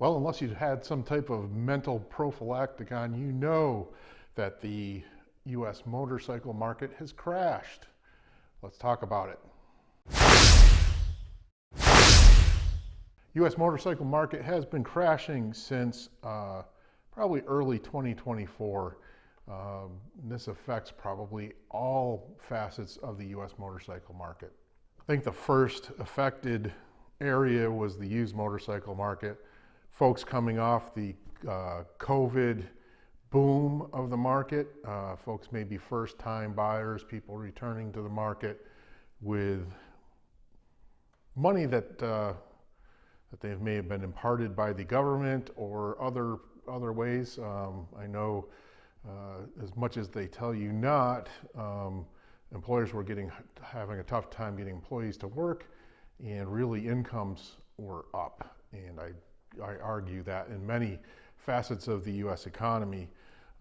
Well, unless you had some type of mental prophylactic on, you know that the U.S. motorcycle market has crashed. Let's talk about it. U.S. motorcycle market has been crashing since probably early 2024. This affects probably all facets of the U.S. motorcycle market. I think the first affected area was the used motorcycle market. Folks coming off the COVID boom of the market. Folks may be first-time buyers, people returning to the market with money that they may have been imparted by the government or other ways. I know as much as they tell you not, employers were having a tough time getting employees to work, and really incomes were up. And I argue that in many facets of the U.S. economy,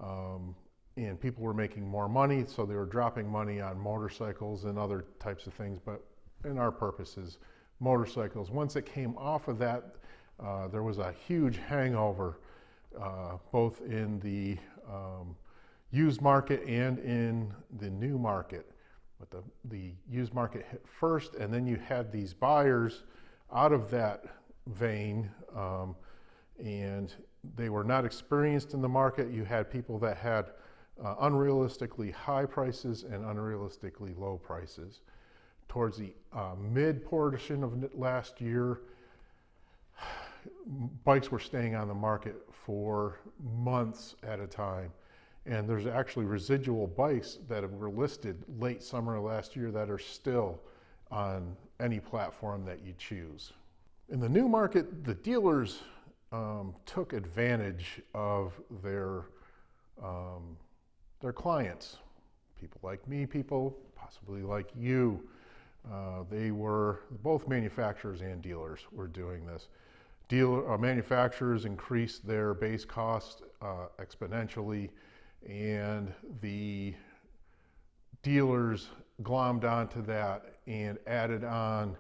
and people were making more money, so they were dropping money on motorcycles and other types of things, but in our purposes, motorcycles. Once it came off of that, there was a huge hangover, both in the used market and in the new market. But the used market hit first, and then you had these buyers out of that vein, and they were not experienced in the market. You had people that had unrealistically high prices and unrealistically low prices. Towards the mid portion of last year, bikes were staying on the market for months at a time. And there's actually residual bikes that were listed late summer last year that are still on any platform that you choose. In the new market, the dealers took advantage of their clients, people like me, people possibly like you. They were both manufacturers and dealers were doing this. Manufacturers increased their base cost exponentially, and the dealers glommed onto that and added on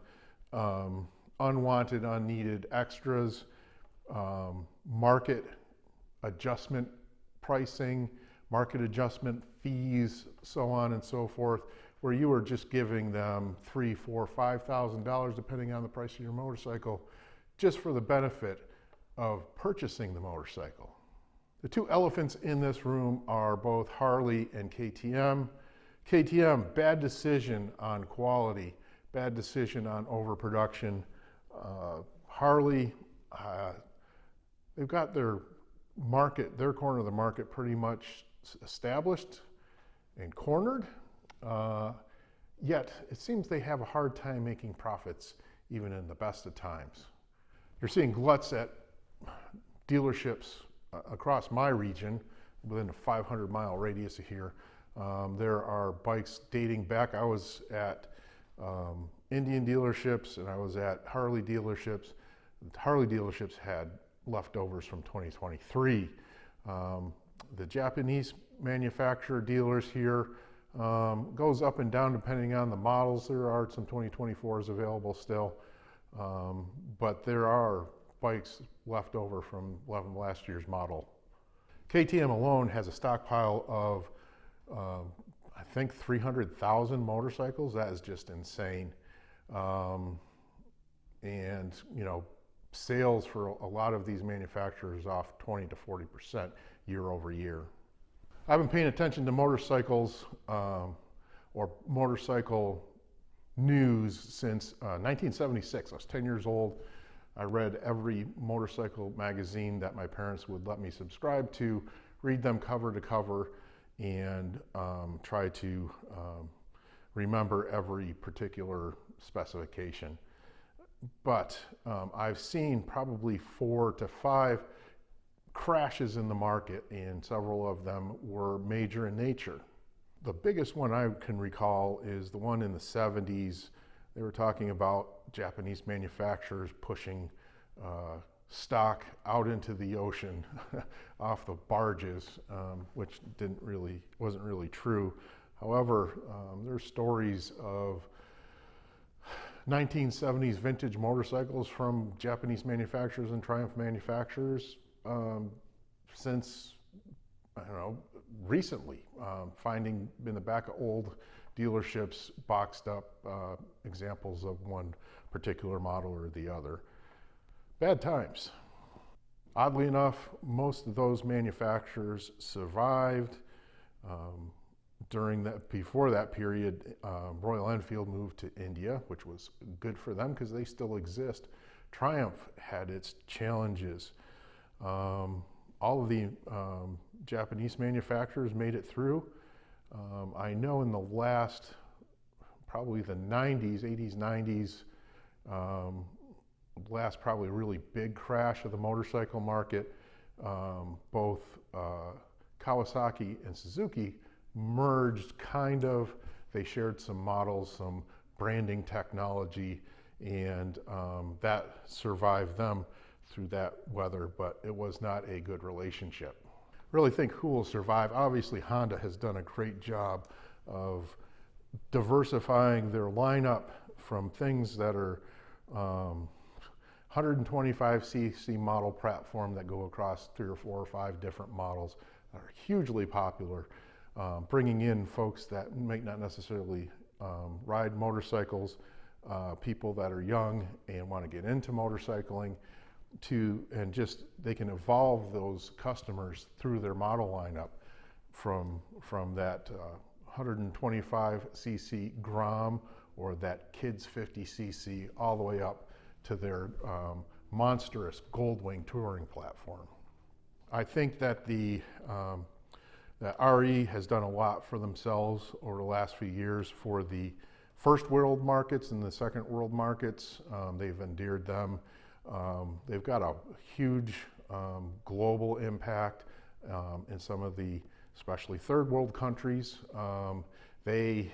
unwanted, unneeded extras, market adjustment pricing, market adjustment fees, so on and so forth, where you were just giving them $3,000, $4,000, $5,000, depending on the price of your motorcycle, just for the benefit of purchasing the motorcycle. The two elephants in this room are both Harley and KTM. KTM, bad decision on quality, bad decision on overproduction. Harley, they've got their corner of the market pretty much established and cornered, yet it seems they have a hard time making profits even in the best of times. You're seeing gluts at dealerships across my region, within a 500-mile radius of here. There are bikes dating back. I was at Indian dealerships and I was at Harley dealerships. Harley dealerships had leftovers from 2023. The Japanese manufacturer dealers here goes up and down depending on the models. There are some 2024s available still, but there are bikes left over from last year's model. KTM alone has a stockpile of I think 300,000 motorcycles. That is just insane. And you know, sales for a lot of these manufacturers off 20 to 40% year over year. I've been paying attention to motorcycles or motorcycle news since 1976. I was 10 years old. I read every motorcycle magazine that my parents would let me subscribe to, read them cover to cover, and try to remember every particular specification. But I've seen probably 4 to 5 crashes in the market, and several of them were major in nature. The biggest one I can recall is the one in the 70s. They were talking about Japanese manufacturers pushing stock out into the ocean off the barges, which wasn't really true. However, there's stories of 1970s vintage motorcycles from Japanese manufacturers and Triumph manufacturers since, I don't know, recently. Finding in the back of old dealerships boxed up examples of one particular model or the other. Bad times. Oddly enough, most of those manufacturers survived. Before that period, Royal Enfield moved to India, which was good for them because they still exist. Triumph had its challenges. All of the Japanese manufacturers made it through. I know in the last, probably the 90s, 80s, 90s, last probably really big crash of the motorcycle market, both Kawasaki and Suzuki merged kind of. They shared some models, some branding technology, and that survived them through that weather, but it was not a good relationship. Really think who will survive. Obviously, Honda has done a great job of diversifying their lineup from things that are 125cc model platform that go across 3 or 4 or 5 different models that are hugely popular, bringing in folks that might not necessarily ride motorcycles, people that are young and want to get into motorcycling, and just they can evolve those customers through their model lineup from that 125cc Grom or that Kids 50cc all the way up to their monstrous Goldwing touring platform. I think that the RE has done a lot for themselves over the last few years for the first world markets and the second world markets. They've endeared them. They've got a huge global impact in some of the, especially third world countries. They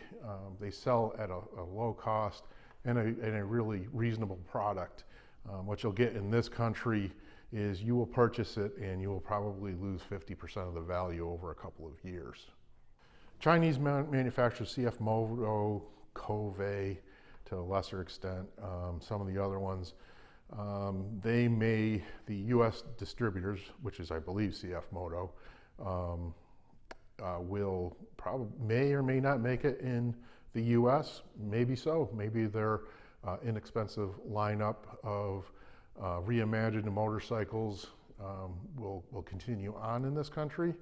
sell at a low cost and a really reasonable product. What you'll get in this country is you will purchase it and you will probably lose 50% of the value over a couple of years. Chinese manufacturers, CF Moto, Kove, to a lesser extent, some of the other ones, the US distributors, which is I believe CF Moto, may or may not make it in the US, maybe so. Maybe their inexpensive lineup of reimagined motorcycles will continue on in this country.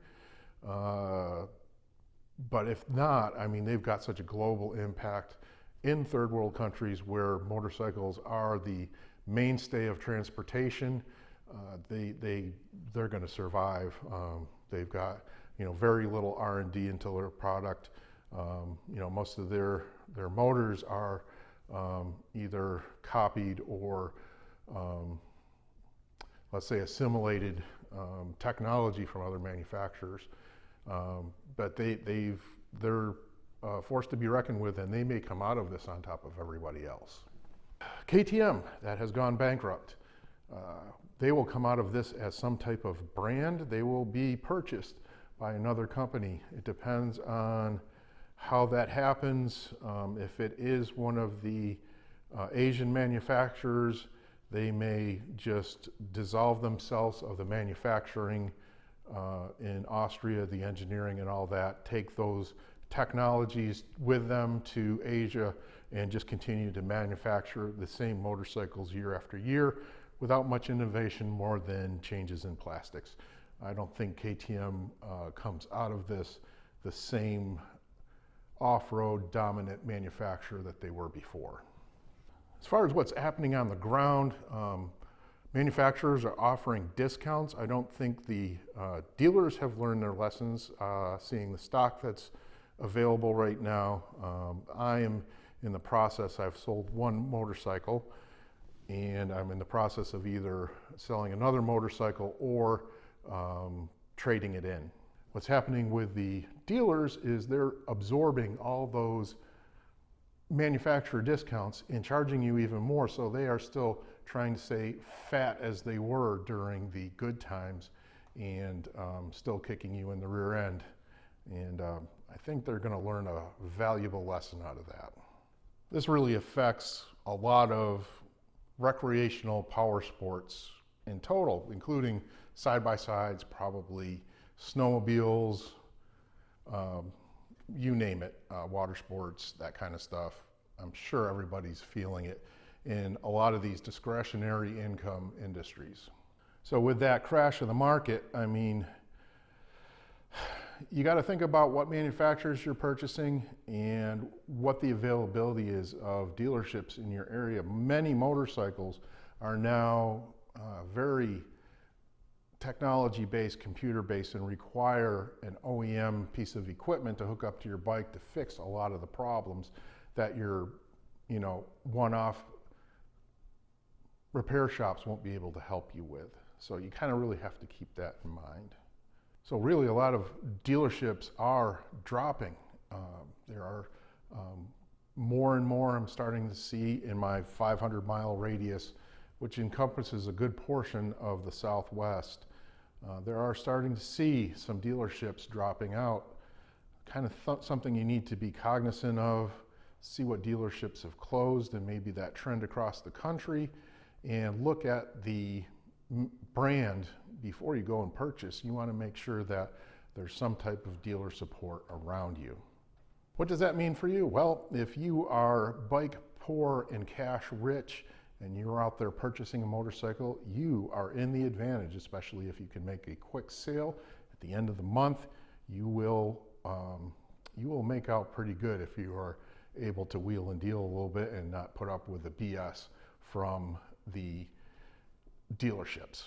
But if not, I mean, they've got such a global impact in third world countries where motorcycles are the mainstay of transportation. They're going to survive. They've got very little R&D into their product. Most of their motors are either copied or let's say assimilated technology from other manufacturers. But they're forced to be reckoned with, and they may come out of this on top of everybody else. KTM, that has gone bankrupt. They will come out of this as some type of brand. They will be purchased by another company. It depends on how that happens. If it is one of the Asian manufacturers, they may just dissolve themselves of the manufacturing in Austria, the engineering and all that, take those technologies with them to Asia and just continue to manufacture the same motorcycles year after year without much innovation more than changes in plastics. I don't think KTM comes out of this the same off-road dominant manufacturer that they were before. As far as what's happening on the ground, manufacturers are offering discounts. I don't think the dealers have learned their lessons, seeing the stock that's available right now. I am in the process, I've sold one motorcycle, and I'm in the process of either selling another motorcycle or trading it in. What's happening with the dealers is they're absorbing all those manufacturer discounts and charging you even more, so they are still trying to stay fat as they were during the good times and still kicking you in the rear end. And I think they're going to learn a valuable lesson out of that. This really affects a lot of recreational power sports in total, including side-by-sides, probably snowmobiles, you name it, water sports, that kind of stuff. I'm sure everybody's feeling it in a lot of these discretionary income industries. So with that crash of the market, I mean, you got to think about what manufacturers you're purchasing and what the availability is of dealerships in your area. Many motorcycles are now very technology-based, computer-based, and require an OEM piece of equipment to hook up to your bike to fix a lot of the problems that your, one-off repair shops won't be able to help you with. So you kind of really have to keep that in mind. So really a lot of dealerships are dropping. There are more and more I'm starting to see in my 500-mile radius, which encompasses a good portion of the Southwest. There are starting to see some dealerships dropping out. Kind of something you need to be cognizant of, see what dealerships have closed and maybe that trend across the country, and look at the brand before you go and purchase. You want to make sure that there's some type of dealer support around you. What does that mean for you? Well, if you are bike poor and cash rich and you're out there purchasing a motorcycle, you are in the advantage, especially if you can make a quick sale at the end of the month. You will make out pretty good if you are able to wheel and deal a little bit and not put up with the BS from the dealerships.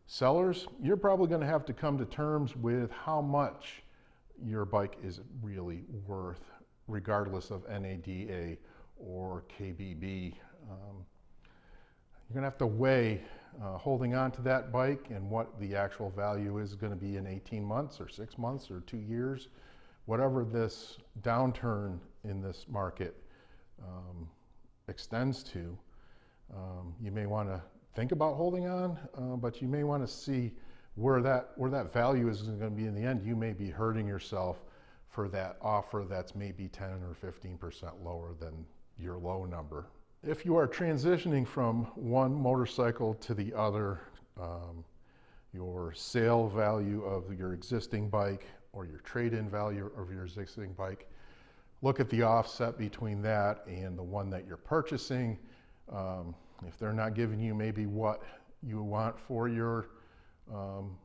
Sellers, you're probably going to have to come to terms with how much your bike is really worth, regardless of NADA or KBB. You're going to have to weigh holding on to that bike and what the actual value is going to be in 18 months or 6 months or 2 years. Whatever this downturn in this market extends to, you may want to think about holding on, but you may want to see where that value is going to be in the end. You may be hurting yourself for that offer that's maybe 10 or 15% lower than your low number. If you are transitioning from one motorcycle to the other, your sale value of your existing bike or your trade-in value of your existing bike, look at the offset between that and the one that you're purchasing. If they're not giving you maybe what you want for your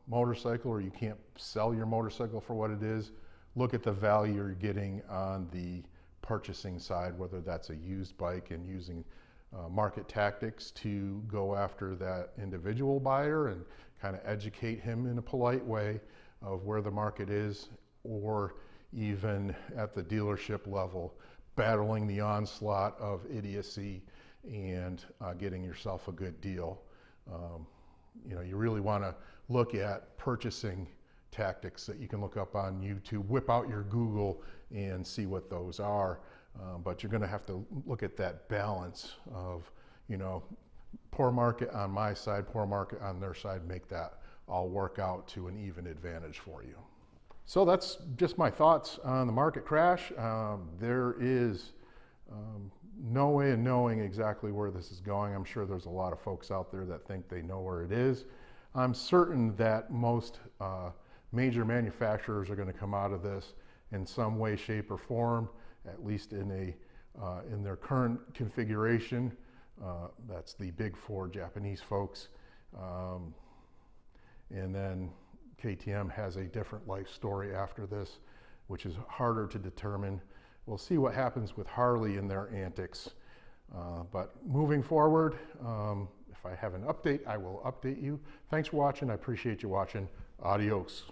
motorcycle, or you can't sell your motorcycle for what it is, look at the value you're getting on the purchasing side, whether that's a used bike and using market tactics to go after that individual buyer and kind of educate him in a polite way of where the market is, or even at the dealership level, battling the onslaught of idiocy and getting yourself a good deal. You really want to look at purchasing tactics that you can look up on YouTube, whip out your Google and see what those are. But you're going to have to look at that balance of, poor market on my side, poor market on their side, make that all work out to an even advantage for you. So that's just my thoughts on the market crash. There is no way of knowing exactly where this is going. I'm sure there's a lot of folks out there that think they know where it is. I'm certain that most major manufacturers are going to come out of this in some way, shape, or form, at least in their current configuration. That's the big four Japanese folks. And then KTM has a different life story after this, which is harder to determine. We'll see what happens with Harley and their antics. But moving forward, if I have an update, I will update you. Thanks for watching. I appreciate you watching. Adios.